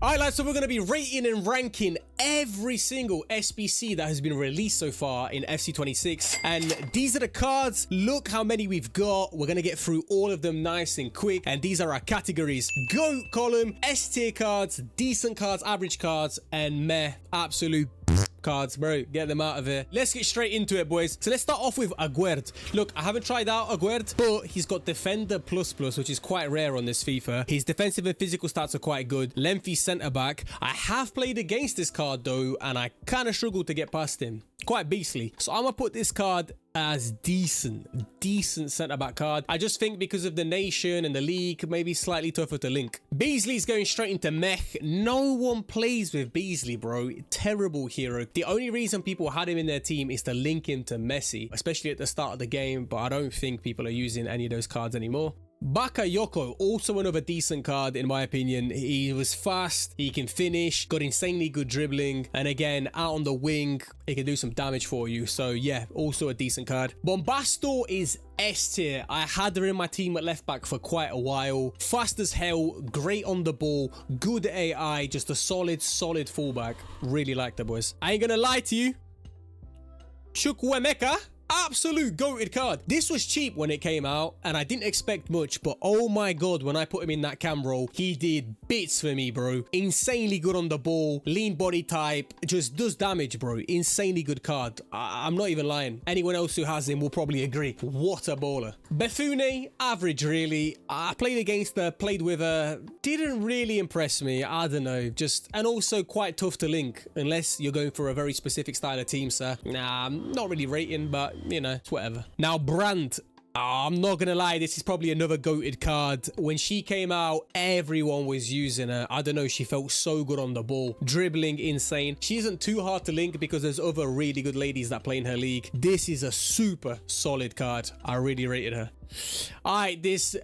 Alright lads, so we're going to be rating and ranking every single SBC that has been released so far in FC26. And these are the cards. Look how many we've got. We're going to get through all of them nice and quick. And these are our categories. GOAT column, S tier cards, decent cards, average cards, and meh, absolute cards, bro. Get them out of here. Let's get straight into it, boys. So let's start off with Aguerd. Look, I haven't tried out Aguerd, but he's got Defender plus plus, which is quite rare on this FIFA. His defensive and physical stats are quite good. Lengthy centre back. I have played against this card though, and I kind of struggled to get past him. Quite beastly. So I'm gonna put this card as decent centre back card. I just think because of the nation and the league, maybe slightly tougher to link. Beasley's going straight into mech. No one plays with Beasley, bro. Terrible hero. The only reason people had him in their team is to link him to Messi, especially at the start of the game, but I don't think people are using any of those cards anymore. Bakayoko, also another decent card in my opinion. He was fast, he can finish, got insanely good dribbling, and again, out on the wing, he can do some damage for you. So yeah, also a decent card. Bombastor is S tier. I had her in my team at left back for quite a while. Fast as hell, great on the ball, good AI, just a solid fullback. Really like the boys. I ain't gonna lie to you. Chukwuemeka, absolute goated card. This was cheap when it came out and I didn't expect much, but oh my god, when I put him in that cam role, he did bits for me, bro. Insanely good on the ball, lean body type, just does damage, bro. Insanely good card. I'm not even lying. Anyone else who has him will probably agree. What a baller. Befune, average really. I played against her, played with her, didn't really impress me. I don't know, just, and also quite tough to link unless you're going for a very specific style of team, sir. Nah, I'm not really rating, but you know, it's whatever. Now, Brandt. I'm not gonna lie, this is probably another goated card. When she came out, everyone was using her. I don't know, she felt so good on the ball. Dribbling, insane. She isn't too hard to link because there's other really good ladies that play in her league. This is a super solid card. I really rated her. Alright, this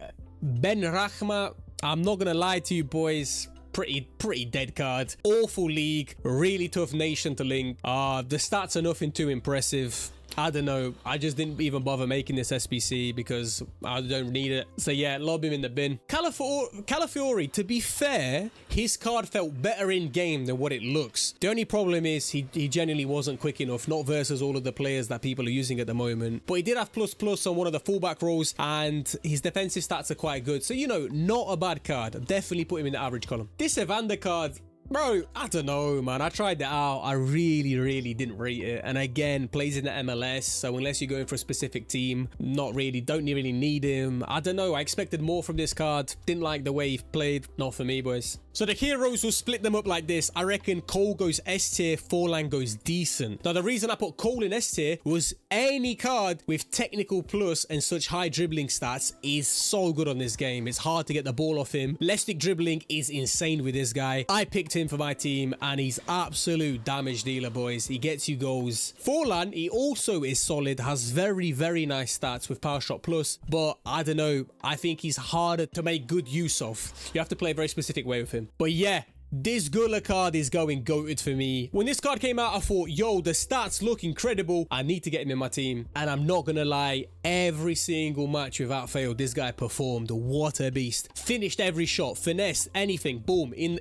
Ben Rahma, I'm not gonna lie to you boys. Pretty dead card. Awful league, really tough nation to link. The stats are nothing too impressive. I don't know. I just didn't even bother making this SBC because I don't need it. So yeah, lob him in the bin. Calafiori, to be fair, his card felt better in game than what it looks. The only problem is he genuinely wasn't quick enough, not versus all of the players that people are using at the moment. But he did have plus plus on one of the fullback roles and his defensive stats are quite good. So, you know, not a bad card. Definitely put him in the average column. This Evander card, bro, I don't know, man. I tried it out. I really didn't rate it. And again, plays in the MLS. So unless you're going for a specific team, not really. Don't really need him. I don't know. I expected more from this card. Didn't like the way he played. Not for me, boys. So the heroes will split them up like this. I reckon Cole goes S tier, Forlan goes decent. Now, the reason I put Cole in S tier was any card with technical plus and such high dribbling stats is so good on this game. It's hard to get the ball off him. Lestic dribbling is insane with this guy. I picked him for my team and he's absolute damage dealer, boys. He gets you goals. Forlan, he also is solid, has very nice stats with power shot plus, but I don't know, I think he's harder to make good use of. You have to play a very specific way with him. But yeah, this Gula card is going goated for me. When this card came out, I thought, yo, the stats look incredible. I need to get him in my team. And I'm not gonna lie, every single match without fail, this guy performed. What a beast. Finished every shot, finesse, anything, boom, in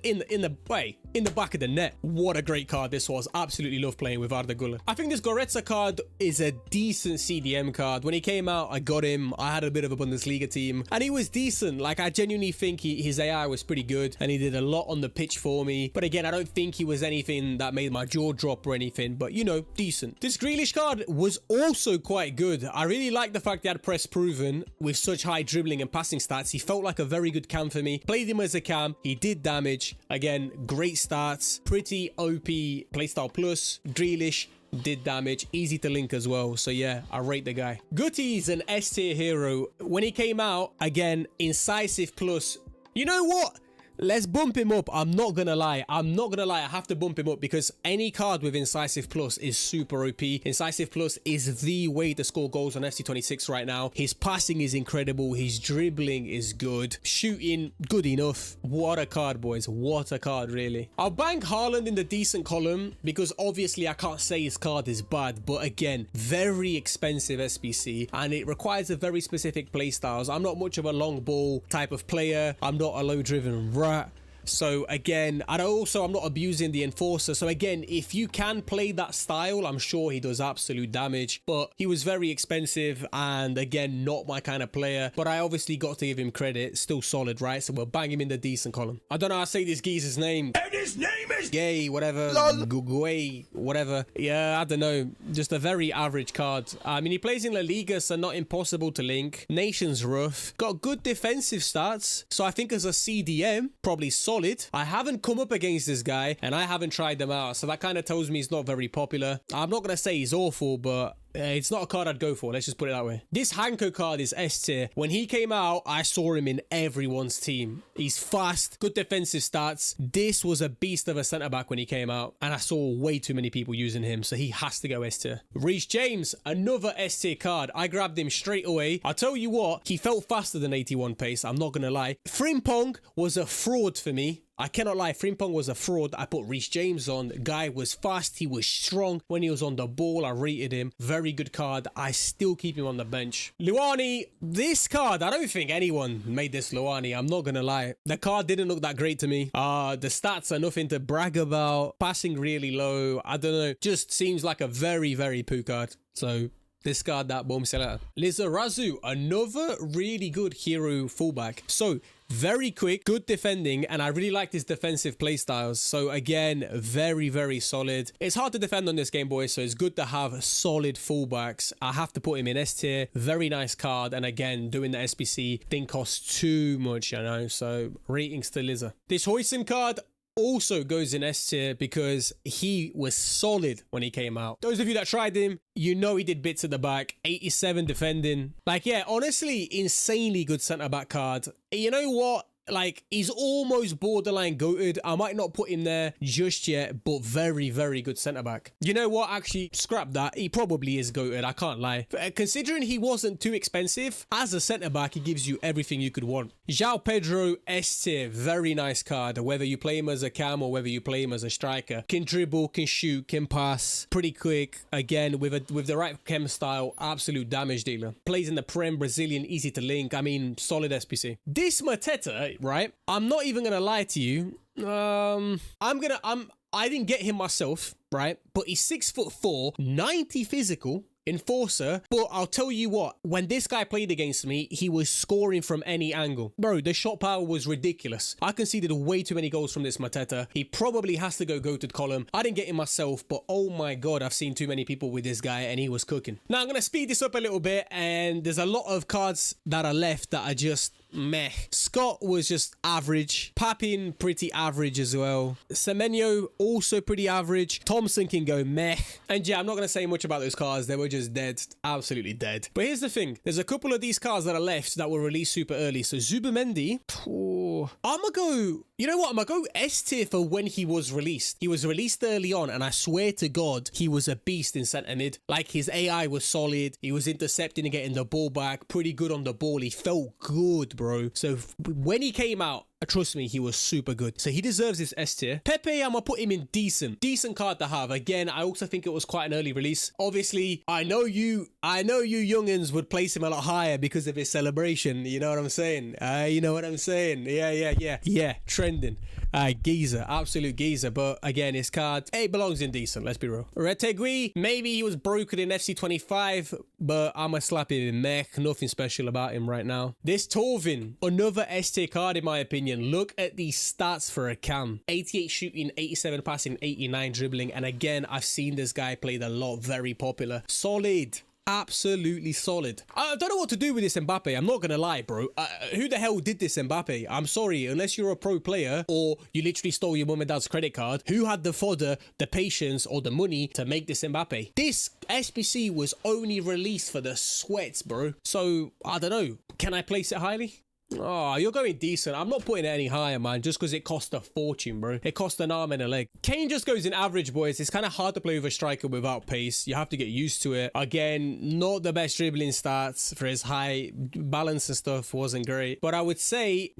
the back of the net. What a great card this was. Absolutely love playing with Arda Güler. I think this Goretzka card is a decent CDM card. When he came out, I got him. I had a bit of a Bundesliga team and he was decent. Like, I genuinely think his AI was pretty good and he did a lot on the pitch for me. But again, I don't think he was anything that made my jaw drop or anything, but you know, decent. This Grealish card was also quite good. I really like the fact he had press proven with such high dribbling and passing stats. He felt like a very good cam for me. Played him as a cam. He did damage. Again, great stats. Pretty OP playstyle plus. Grealish did damage, easy to link as well. So yeah, I rate the guy. Gutti's an S tier hero. When he came out, again, incisive plus. You know what? Let's bump him up. I'm not gonna lie. I have to bump him up because any card with Incisive Plus is super OP. Incisive Plus is the way to score goals on FC26 right now. His passing is incredible. His dribbling is good. Shooting, good enough. What a card, boys. What a card, really. I'll bank Haaland in the decent column because obviously I can't say his card is bad. But again, very expensive SBC and it requires a very specific play styles. I'm not much of a long ball type of player. I'm not a low driven rat. So again, I'm not abusing the enforcer. So again, if you can play that style, I'm sure he does absolute damage, but he was very expensive and again, not my kind of player, but I obviously got to give him credit. Still solid, right? So we'll bang him in the decent column. I don't know how to say this geezer's name. And his name is Gay, whatever. Guguay, whatever. Yeah, I don't know. Just a very average card. I mean, he plays in La Liga, so not impossible to link. Nation's rough. Got good defensive stats. So I think as a CDM, probably solid. I haven't come up against this guy and I haven't tried them out. So that kind of tells me he's not very popular. I'm not going to say he's awful, but it's not a card I'd go for. Let's just put it that way. This Hanko card is S tier. When he came out, I saw him in everyone's team. He's fast, good defensive stats. This was a beast of a centre-back when he came out, and I saw way too many people using him, so he has to go S tier. Reece James, another S tier card. I grabbed him straight away. I'll tell you what, he felt faster than 81 pace. I'm not going to lie. Frimpong was a fraud for me. I cannot lie, Frimpong was a fraud. I put Reece James on. The guy was fast. He was strong. When he was on the ball, I rated him. Very good card. I still keep him on the bench. Luani, this card, I don't think anyone made this Luani. I'm not going to lie. The card didn't look that great to me. The stats are nothing to brag about. Passing really low. I don't know. Just seems like a very, very poo card. So discard that, boom, sell it. Lizarazu, another really good hero fullback. So very quick, good defending, and I really like his defensive play styles. So again, very, very solid. It's hard to defend on this game, boys, so it's good to have solid fullbacks. I have to put him in S tier. Very nice card, and again, doing the SBC didn't cost too much, you know, so ratings to Liza. This Hoyson card also goes in S tier because he was solid when he came out. Those of you that tried him, you know he did bits at the back. 87 defending. Like, yeah, honestly, insanely good centre-back card. You know what? Like, he's almost borderline goated. I might not put him there just yet, but very, very good centre-back. You know what? Actually, scrap that. He probably is goated. I can't lie. Considering he wasn't too expensive, as a centre-back, he gives you everything you could want. João Pedro, S tier. Very nice card. Whether you play him as a cam or whether you play him as a striker. Can dribble, can shoot, can pass. Pretty quick. Again, with the right chem style, absolute damage dealer. Plays in the Prem, Brazilian, easy to link. I mean, solid SPC. This Mateta, right? I'm not even gonna lie to you. I didn't get him myself, right? But he's 6'4", 90 physical, enforcer. But I'll tell you what, when this guy played against me, he was scoring from any angle. Bro, the shot power was ridiculous. I conceded way too many goals from this Mateta. He probably has to go goated column. I didn't get him myself, but oh my god, I've seen too many people with this guy and he was cooking. Now I'm gonna speed this up a little bit, and there's a lot of cards that are left that are just meh. Scott was just average. Papin, pretty average as well. Semenyo, also pretty average. Thompson can go meh. And yeah, I'm not going to say much about those cards. They were just dead. Absolutely dead. But here's the thing. There's a couple of these cards that are left that were released super early. So Zubamendi, I'm going to go... You know what? I'm going to go S tier for when he was released. He was released early on, and I swear to God, he was a beast in centre mid. Like, his AI was solid. He was intercepting and getting the ball back. Pretty good on the ball. He felt good, bro. So when he came out, trust me, he was super good. So he deserves this S tier. Pepe, I'm gonna put him in decent. Decent card to have. Again, I also think it was quite an early release. Obviously, I know you youngins would place him a lot higher because of his celebration. You know what I'm saying? You know what I'm saying? Yeah, trending. Geezer, absolute geezer. But again, his card, it belongs in decent, let's be real. Retegui, maybe he was broken in FC 25, but I'm gonna slap him in mech. Nothing special about him right now. This Torvin, another S tier card in my opinion. Look at these stats for a cam. 88 shooting, 87 passing, 89 dribbling. And again, I've seen this guy played a lot. Very popular. Solid. Absolutely solid. I don't know what to do with this Mbappe. I'm not going to lie, bro. Who the hell did this Mbappe? I'm sorry. Unless you're a pro player or you literally stole your mum and dad's credit card, who had the fodder, the patience, or the money to make this Mbappe? This SBC was only released for the sweats, bro. So, I don't know. Can I place it highly? Oh, you're going decent. I'm not putting it any higher, man, just because it cost a fortune, bro. It cost an arm and a leg. Kane just goes in average, boys. It's kind of hard to play with a striker without pace. You have to get used to it. Again, not the best dribbling stats for his high balance and stuff. Wasn't great. But I would say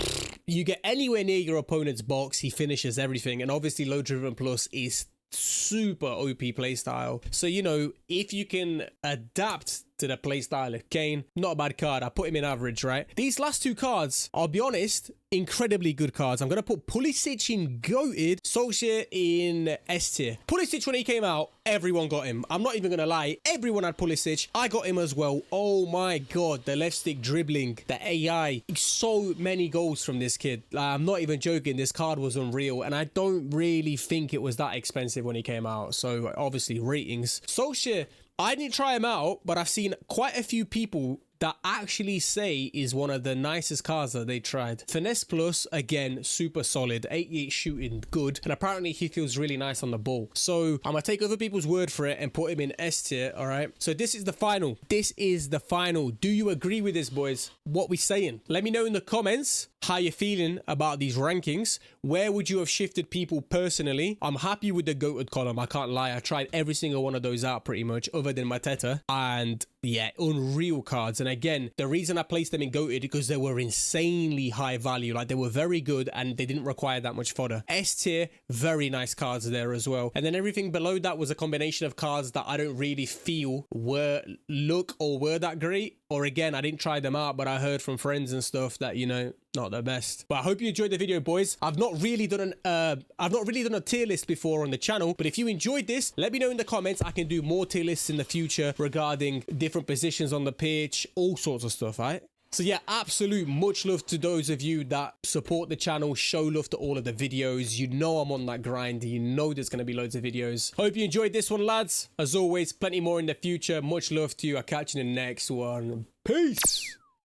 you get anywhere near your opponent's box, he finishes everything. And obviously, low driven plus is super OP playstyle. So, you know, if you can adapt to the playstyle of Kane. Not a bad card. I put him in average, right? These last two cards, I'll be honest, incredibly good cards. I'm going to put Pulisic in goated, Solskjaer in S tier. Pulisic, when he came out, everyone got him. I'm not even going to lie. Everyone had Pulisic. I got him as well. Oh my God. The left stick dribbling, the AI. So many goals from this kid. I'm not even joking. This card was unreal. And I don't really think it was that expensive when he came out. So obviously ratings. Solskjaer, I didn't try him out, but I've seen quite a few people that actually say is one of the nicest cards that they tried. Finesse Plus, again, super solid. 88 shooting, good. And apparently he feels really nice on the ball. So I'm going to take other people's word for it and put him in S tier, all right? So this is the final. This is the final. Do you agree with this, boys? What we saying? Let me know in the comments how you're feeling about these rankings. Where would you have shifted people personally? I'm happy with the GOATed column. I can't lie. I tried every single one of those out pretty much, other than Mateta. And yeah, unreal cards. And again, the reason I placed them in GOATed because they were insanely high value. Like, they were very good and they didn't require that much fodder. S tier, very nice cards there as well. And then everything below that was a combination of cards that I don't really feel were that great. Or again, I didn't try them out, but I heard from friends and stuff that, you know, not the best. But I hope you enjoyed the video, boys. I've not really done a tier list before on the channel, but if you enjoyed this, let me know in the comments. I can do more tier lists in the future regarding different positions on the pitch, all sorts of stuff, right? So yeah, absolute much love to those of you that support the channel, show love to all of the videos. You know I'm on that grind. You know there's going to be loads of videos. Hope you enjoyed this one, lads. As always, plenty more in the future. Much love to you. I'll catch you in the next one. Peace.